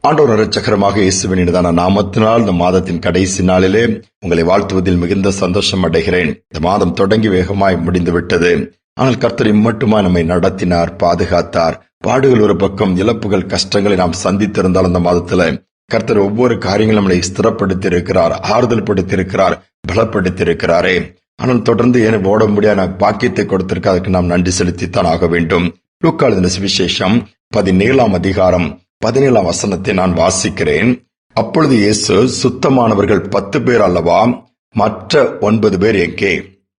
ஆண்டவர் இரட்சகரமாக இயேசுவின் இனிதான நாமத்தினால் இந்த மாதத்தின் கடைசி நாளிலே உங்களை வாழ்த்துவதில் மிகுந்த சந்தோஷம் அடைகிறேன். இந்த மாதம் தொடங்கி வேகமாய் முடிந்துவிட்டது. ஆனால் கர்த்தர் இம்மட்டுமாய் நம்மை நடத்தினார், பாதுகாத்தார். பாடுகள் ஒரு பக்கம், இழப்புகள், கஷ்டங்களை நாம் சந்தித்திருந்தால் அந்த மாதத்துல கர்த்தர் ஒவ்வொரு காரியங்களும் நம்மளை ஸ்திரப்படுத்தி இருக்கிறார், ஆறுதல் படுத்தி இருக்கிறார், பலப்படுத்தி இருக்கிறாரே. ஆனால் தொடர்ந்து ஏன் ஓட முடியாத பாக்கியத்தை கொடுத்திருக்க, அதுக்கு நாம் நன்றி செலுத்தித்தான் ஆக வேண்டும். லூக்கா எழுதின சுவிசேஷம் 17ஆம் அதிகாரம் 17ஆம் வசனத்தை நான் வாசிக்கிறேன். அப்பொழுது இயேசு, சுத்தமானவர்கள் 10 பேர் அல்லவா, மற்ற 9 பேர் எங்கே?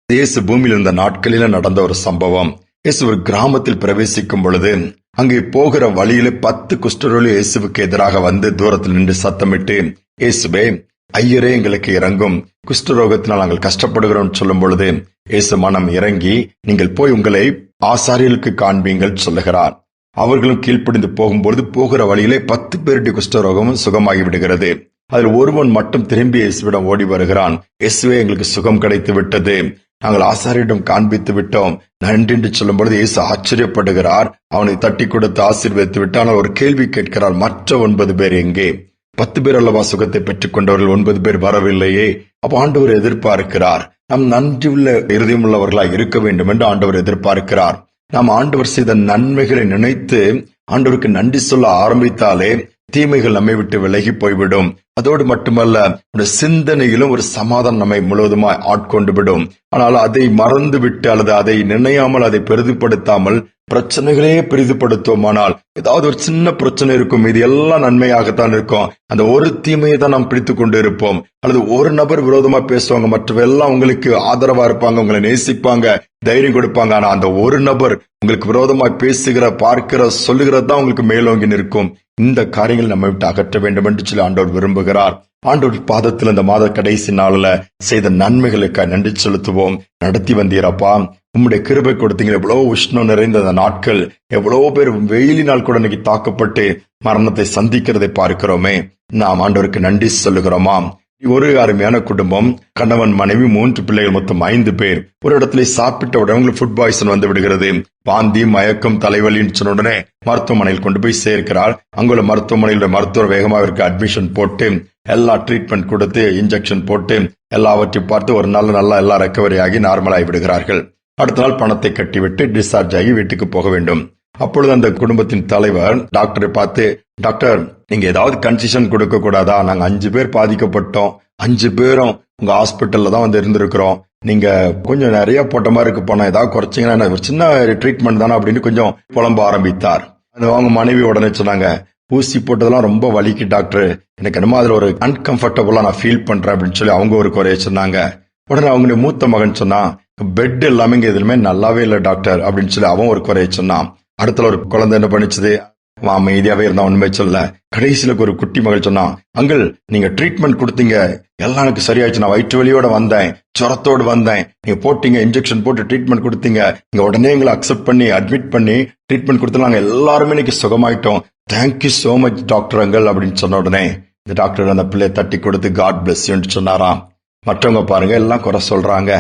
இயேசு பூமியில் இருந்த நாட்களில நடந்த ஒரு சம்பவம். இயேசு ஒரு கிராமத்தில் பிரவேசிக்கும் பொழுது அங்கே போகிற வழியில 10 குஷ்டரோடு இயேசுவுக்கு எதிராக வந்து தூரத்தில் நின்று சத்தமிட்டு, இயேசுவே, ஐயரே, எங்களுக்கு இறங்கும், குஷ்டரோகத்தினால் நாங்கள் கஷ்டப்படுகிறோம் சொல்லும் பொழுது இயேசு மனம் இறங்கி, நீங்கள் போய் உங்களை ஆசாரியர்களுக்கு காண்பீங்கள் சொல்லுகிறார். அவர்களும் கீழ்ப்படிந்து போகும்பொழுது போகிற வழியிலே 10 பேருடைய குஷ்டரோகமும் சுகமாகி விடுகிறது. அதில் ஒருவன் மட்டும் திரும்பி இயேசுவிடம் ஓடி வருகிறான். இயேசுவே, எங்களுக்கு சுகம் கிடைத்து விட்டது, நாங்கள் ஆசாரியிடம் காண்பித்து விட்டோம், நன்றி என்று சொல்லும் பொழுது இயேசு ஆச்சரியப்படுகிறார். அவனை தட்டி கொடுத்து ஆசீர்வதித்து விட்டு, ஆனால் ஒரு கேள்வி கேட்கிறார், மற்ற 9 பேர் எங்கே? 10 பேர் அல்லவா சுகத்தை பெற்றுக் கொண்டவர்கள், 9 பேர் வரவில்லையே. அப்ப ஆண்டவர் எதிர்பார்க்கிறார், நாம் நன்றியுள்ள இருதயமுள்ளவர்களாய் இருக்க வேண்டும் என்று ஆண்டவர் எதிர்பார்க்கிறார். நாம் ஆண்டவர் செய்த நன்மைகளை நினைத்து ஆண்டவருக்கு நன்றி சொல்ல ஆரம்பித்தாலே தீமைகள் நம்மை விட்டு விலகி போய்விடும். அதோடு மட்டுமல்ல, சிந்தனையிலும் ஒரு சமாதானம் நம்மை முழுவதுமாய் ஆட்கொண்டு விடும். ஆனால் அதை மறந்து விட்டு அல்லது அதை நினையாமல் அதை பெரிதுபடுத்தாமல் பிரச்சனைகளையே பெரிதுபடுத்துவோமானால் ஏதாவது ஒரு சின்ன பிரச்சனை இருக்கும், இது எல்லாம் நன்மையாகத்தான் இருக்கும். அந்த ஒரு தீமையை தான் நாம் பிடித்துக் கொண்டு இருப்போம். அல்லது ஒரு நபர் விரோதமா பேசுவாங்க, மற்றவெல்லாம் உங்களுக்கு ஆதரவா இருப்பாங்க, உங்களை நேசிப்பாங்க, தைரியம் கொடுப்பாங்க. ஆனா அந்த ஒரு நபர் உங்களுக்கு விரோதமா பேசுகிற, பார்க்கிற, சொல்லுகிறது தான் உங்களுக்கு மேலோங்கி நிற்கும். இந்த காரியங்கள் நம்ம விட்டு அகற்ற வேண்டும் என்று சொல்லி ஆண்டவர் விரும்புகிறார். ஆண்டவர் பாதத்தில் இந்த மாத கடைசி நாளில் செய்த நன்மைகளுக்காக நன்றி செலுத்துவோம். நடத்தி வந்தீரப்பா, உம்முடைய கிருபை கொடுத்தீங்க. எவ்வளவு உஷ்ணம் நிறைந்த அந்த நாட்கள், எவ்வளவு பேர் வெயிலினால் கூட இன்னைக்கு தாக்கப்பட்டு மரணத்தை சந்திக்கிறதை பார்க்கிறோமே. நாம் ஆண்டவருக்கு நன்றி சொல்லுகிறோமா? ஒரு அருமையான குடும்பம், கணவன், மனைவி, 3 பிள்ளைகள், மொத்தம் 5 பேர். ஒரு இடத்துல சாப்பிட்ட உடனே ஃபுட் பாய்சன் வந்து விடுகிறது. வாந்தி, மயக்கம், தலைவலின்னு சொன்ன உடனே மருத்துவமனையில் கொண்டு போய் சேர்க்கிறார். அங்குள்ள மருத்துவமனையில் மருத்துவர் வேகமாக அட்மிஷன் போட்டு எல்லா ட்ரீட்மெண்ட் கொடுத்து இன்ஜெக்ஷன் போட்டு எல்லாவற்றையும் பார்த்து ஒரு நாள் நல்லா எல்லாம் ரெக்கவரி ஆகி நார்மலாகி விடுகிறார்கள். அடுத்த நாள் பணத்தை கட்டிவிட்டு டிஸ்சார்ஜ் ஆகி வீட்டுக்கு போக வேண்டும். அப்பொழுது அந்த குடும்பத்தின் தலைவர் டாக்டரை பார்த்து, டாக்டர், நீங்க ஏதாவது கன்செஷன் கொடுக்க கூடாதா? நாங்க 5 பேர் பாதிக்கப்பட்டோம், 5 பேரும் உங்க ஹாஸ்பிட்டல்ல தான் வந்து இருந்திருக்கிறோம். நீங்க கொஞ்சம் நிறைய போட்ட மாதிரி இருக்கு, போனா ஏதாவது குறைச்சிங்கன்னா, ஒரு சின்ன ட்ரீட்மெண்ட் தானே அப்படின்னு கொஞ்சம் புலம்ப ஆரம்பித்தார். அவங்க மனைவி உடனே சொன்னாங்க, ஊசி போட்டதெல்லாம் ரொம்ப வலிக்கு டாக்டர், எனக்கு என்னமோ அதுல ஒரு அன்கம்ஃபர்டபுளா நான் ஃபீல் பண்றேன் அப்படின்னு சொல்லி அவங்க ஒரு குறைய சொன்னாங்க. உடனே அவங்களுடைய மூத்த மகன் சொன்னா, பெட் எல்லாமே இங்க எதுவுமே நல்லாவே இல்லை டாக்டர் அப்படின்னு சொல்லி அவன் ஒரு குறைய சொன்னான். அடுத்த ஒரு குழந்தை என்ன பண்ணிச்சது, அமைதியாவே இருந்தா, உண்மை சொல்ல. கடைசியில ஒரு குட்டி மகள் சொன்னா, அங்கிள், நீங்க ட்ரீட்மெண்ட் கொடுத்தீங்க, எல்லாம் எனக்கு சரியாயிடுச்சு, நான் வயிற்று வலியோட வந்தேன், ஜுரத்தோடு வந்தேன், நீங்க போட்டீங்க, இன்ஜெக்ஷன் போட்டு ட்ரீட்மெண்ட் கொடுத்தீங்க, நீங்க உடனே எங்களை அக்செப்ட் பண்ணி அட்மிட் பண்ணி ட்ரீட்மெண்ட் கொடுத்து நாங்க எல்லாருமே இன்னைக்கு சுகமாயிட்டோம், thank you so much doctor uncle அப்படின்னு சொன்ன உடனே இந்த டாக்டர் அந்த பிள்ளையை தட்டி கொடுத்து காட் பிளஸ் யூன்னு சொன்னாராம். மற்றவங்க பாருங்க எல்லாம் குறை சொல்றாங்க,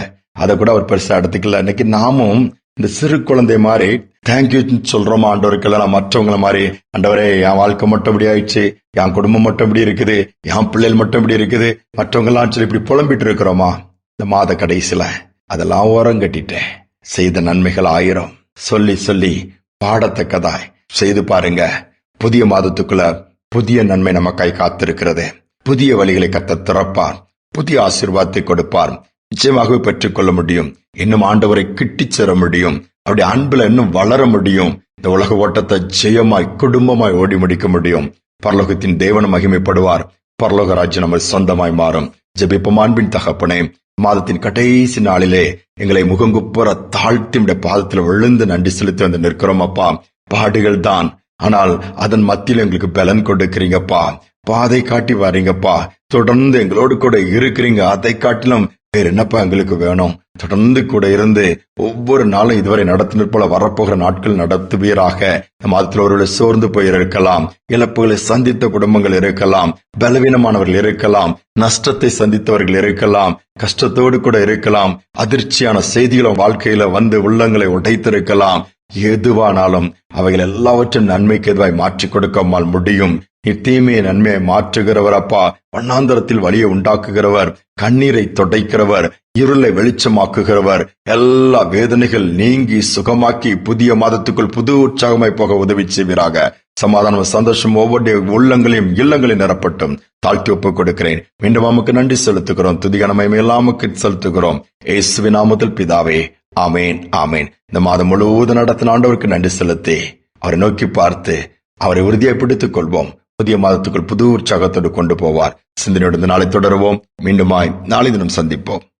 அதை கூட அவர் பெருசா எடுத்துக்கல. இன்னைக்கு நாமும் இந்த சிறு குழந்தை மாதிரி தேங்க்யூ சொல்றோமா ஆண்டவருக்கு? நான் மற்றவங்களை மாதிரி, ஆண்டவரே, என் வாழ்க்கை மட்டும் இப்படி ஆயிடுச்சு, என் குடும்பம் மட்டும் இப்படி இருக்குது, என் பிள்ளைகள் மட்டும் இப்படி இருக்குது, மற்றவங்க எல்லாம் சொல்லி இப்படி புலம்பிட்டு இருக்கிறோமா? இந்த மாத கடைசியில அதெல்லாம் ஓரம் கட்டிட்டேன். செய்த நன்மைகள் 1000 சொல்லி சொல்லி பாடத்தக்கதாய் செய்து பாருங்க. புதிய மாதத்துக்குள்ள புதிய நன்மை நம்ம கை காத்திருக்கிறது. புதிய வழிகளை கர்த்தர் திறப்பார், புதிய ஆசீர்வாதத்தை கொடுப்பார். நிச்சயமாகவே பெற்றுக்கொள்ள முடியும். இன்னும் ஆண்டவரை கிட்டிச் சேர முடியும். அப்படி அன்புல இன்னும் வளர முடியும். இந்த உலக ஓட்டத்தை ஜெயமாய் குடும்பமாய் ஓடி முடிக்க முடியும். பரலோகத்தின் தேவன் மகிமைப்படுவார். பரலோக ராஜ்யம் நம்ம சொந்தமாய் மாறும். ஜெபிப்போம். அன்பின் தகப்பனே, மாதத்தின் கடைசி நாளிலே எங்களை முகங்குப்புற தாழ்த்தி பாதத்தில் விழுந்து நன்றி செலுத்தி வந்து நிற்கிறோம் அப்பா. பாடுகள் தான், ஆனால் அதன் மத்தியில் எங்களுக்கு பலன் கொடுக்கிறீங்கப்பா. பாதை காட்டி வாரீங்கப்பா. தொடர்ந்து எங்களோடு கூட இருக்கிறீங்க. அதை காட்டிலும் வேற என்னப்பா எங்களுக்கு வேணும்? தொடர்ந்து கூட இருந்து ஒவ்வொரு நாளும் இதுவரை நடத்தினர் போல வரப்போகிற நாட்கள் நடத்துவீராக. மாதத்தில் ஒருவர்கள் சோர்ந்து போயிருக்கலாம், இழப்புகளை சந்தித்த குடும்பங்கள் இருக்கலாம், பலவீனமானவர்கள் இருக்கலாம், நஷ்டத்தை சந்தித்தவர்கள் இருக்கலாம், கஷ்டத்தோடு கூட இருக்கலாம், அதிர்ச்சியான செய்திகளும் வாழ்க்கையில வந்து உள்ளங்களை உடைத்திருக்கலாம். எதுவானாலும் அவைகள் எல்லாவற்றும் நன்மைக்கு எதுவாய் மாற்றிக் கொடுக்காமல் முடியும். நீர் தீமையை நன்மையை மாற்றுகிறவர் அப்பா. வண்ணாந்தரத்தில் வழியை உண்டாக்குகிறவர், கண்ணீரை துடைக்கிறவர், இருளை வெளிச்சமாக்குகிறவர். எல்லா வேதனைகள் நீங்கி சுகமாக்கி புதிய மாதத்துக்குள் புது உற்சாகமாய் போக உதவி செய்வீராக. சமாதானம் சந்தோஷம் ஒவ்வொரு உள்ளங்களையும் இல்லங்களையும் நிரப்பட்டும். தாழ்த்தி ஒப்புக் கொடுக்கிறேன். மீண்டும் நமக்கு நன்றி செலுத்துகிறோம். துதிகனமை எல்லாமுக்கு செலுத்துகிறோம். இயேசுவின் நாமத்தில் பிதாவே, ஆமேன், ஆமேன். இந்த மாதம் முழுவதும் நடத்தின ஆண்டவருக்கு நன்றி செலுத்தி அவரை நோக்கி பார்த்து அவரை உறுதியாய் பிடித்துக் கொள்வோம். புதிய மாதத்துக்குள் புது உற்சாகத்தோடு கொண்டு போவார். சிந்தனையோடு நாளை தொடருவோம். மீண்டுமாய் நாளை தினம் சந்திப்போம்.